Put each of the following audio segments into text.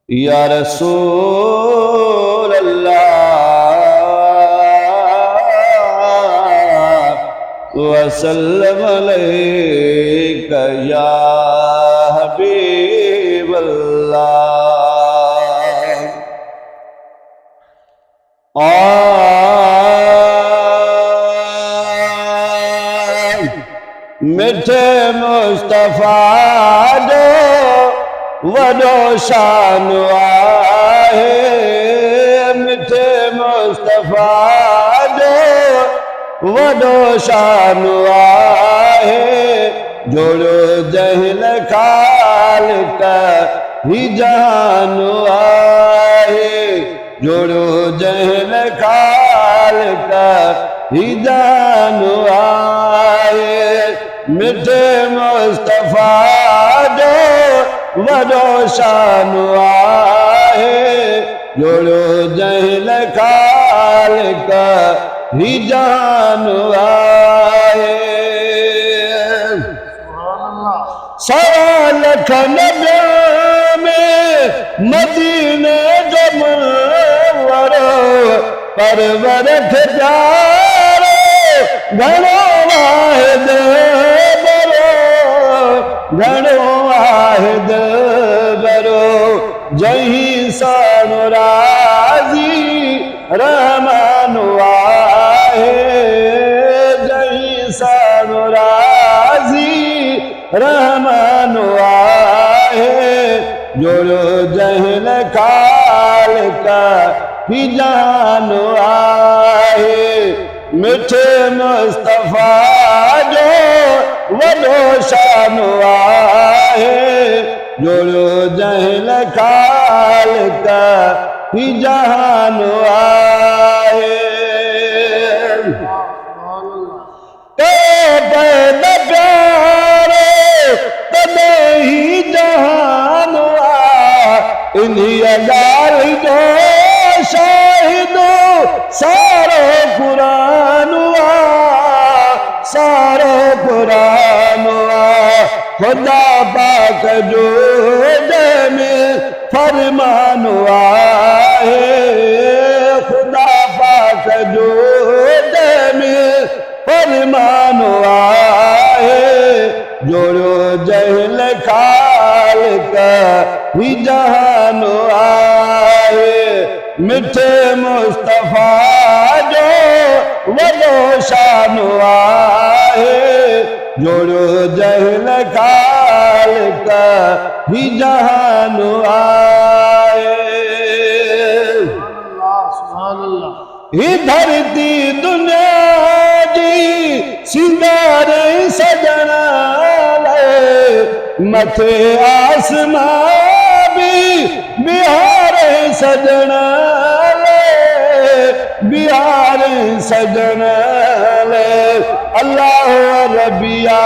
या रसूल अल्लाह वसल्लम अलैका या हबीब अल्लाह। मिठे मुस्तफ़ा जो वॾो शान आहे, मिठे मुस्तफ़ा जो वॾो शान आहे, जोड़ो जहिल ख़ालिक़ ही जहान आहे, जोड़ो जहिल ख़ालिक़ ही जहान आहे। मिठे मुस्तफ़ा जो वॾो शान आहे, जोड़ो जहिल ख़ालिक़ ही जहान आहे। सवा लख नबियों में मदीने जो मुनव्वरो परवर खे प्यारो घणो वाहिद बरो, घणो वाहिद बरो, जहीं साण राज़ी रहमान आहे, जहीं साण राज़ी रहमान आहे, जोड़ो जहिल ख़ालिक़ ही जहान आहे। मिठे मुस्तफ़ा जो वॾो शान आहे, जोड़ो जहिल ख़ालिक़ ही जहान आहे। पैदा प्यारे तॾहिं ही जहान आहे, इन्ही ॻाल्हि जो शाहिदो सारो क़ुरान आहे, सारो क़ुरान आहे। ख़ुदा पाक जो जंहिंमें फरमान आहे, ख़ुदा पाक जो जंहिंमें फरमान आहे, जोड़ो जहिल ख़ालिक़ ही जहान आहे। मिठे मुस्तफ़ा जो वॾो शान आहे, जोड़ो जहिल ख़ालिक़ ही जहान आहे। ही धरती दुनिया जी सिंगारे सजण लाइ, मथे आसमां बि बिहारे सजण लाइ, बिहारे सजण लाइ। अल्लाह रबिया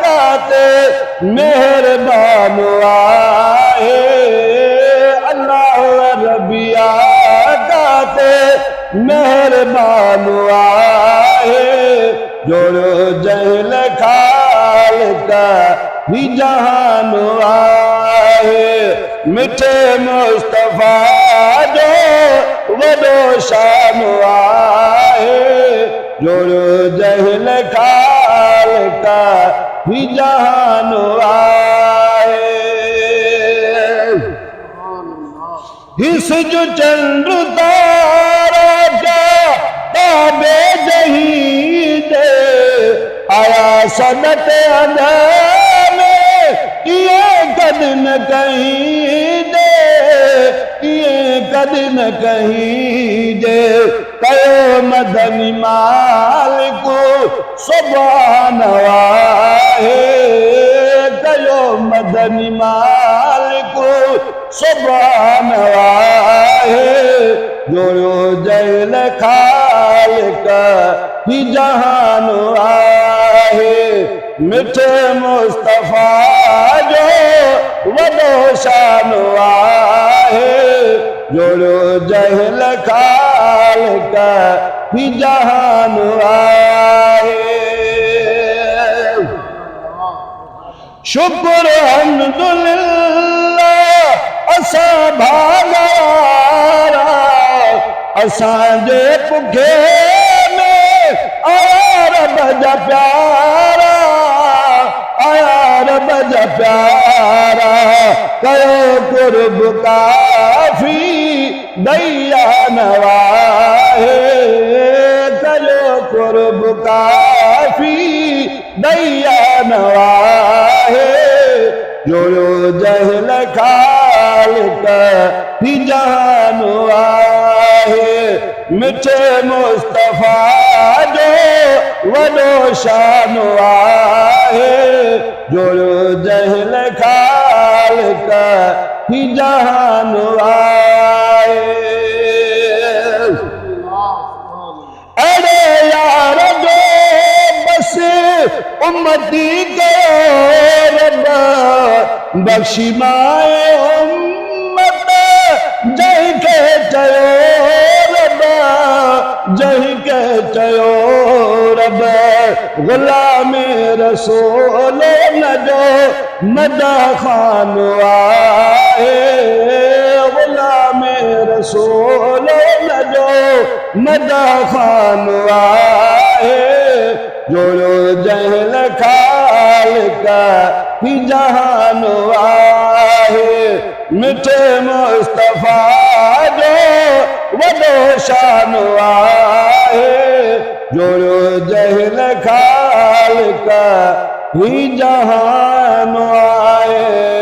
काते मेहरबान आहे, अल्लाह रबिया काते मेहरबान आहे, जोड़ो जहिल ख़ालिक़ ही जहान आहे। मिठे मुस्तफ़ा जो वॾो शान आहे, जोड़ो जहिल ख़ालिक़ ही जहान आहे। हिस जो चंद्र तारा का ताबे जहीं दे आया सदत अदा में, ये कद न कहीं दे, ये कद न कहीं दे। कयो मदनी मालिक सुभान आहे, कयो मदनी मालिक सुभान आहे, जोड़ो जहिल ख़ालिक़ ही जहान आहे। मिठे मुस्तफ़ा जो वॾो शान आहे, जोड़ो जहिल ख़ालिक़ ही जहान आहे। शुक्र अल्हम्दुलिल्लाह असा असांजे पुखे में आया रब जा प्यारा, आया रब जा प्यारा, कयो कुर्ब काफी दैया नवाहे, कयो कुर्ब काफी दैया नवाहे, जोड़ो जहल खालिक ही जहान आहे, मिठे मुस्तफ़ा जो वॾो शान आहे, जोड़ो जहल खालिक ही जहान आहे। अरे यार जो बस उम्मती कयो रब, बख्शी माए उम्मत जंहिंखे चयो रब, जंहिंखे चयो रब, गुलाम रसूल न जो मदह खान आहे, गुलाम रसूल न जो मदह खान आहे, जोड़ो जहल खालिक ही जहान आहे, मिठे मुस्तफ़ा जो वॾो शान आहे, जोड़ो जहल खालिक ही जहान आहे।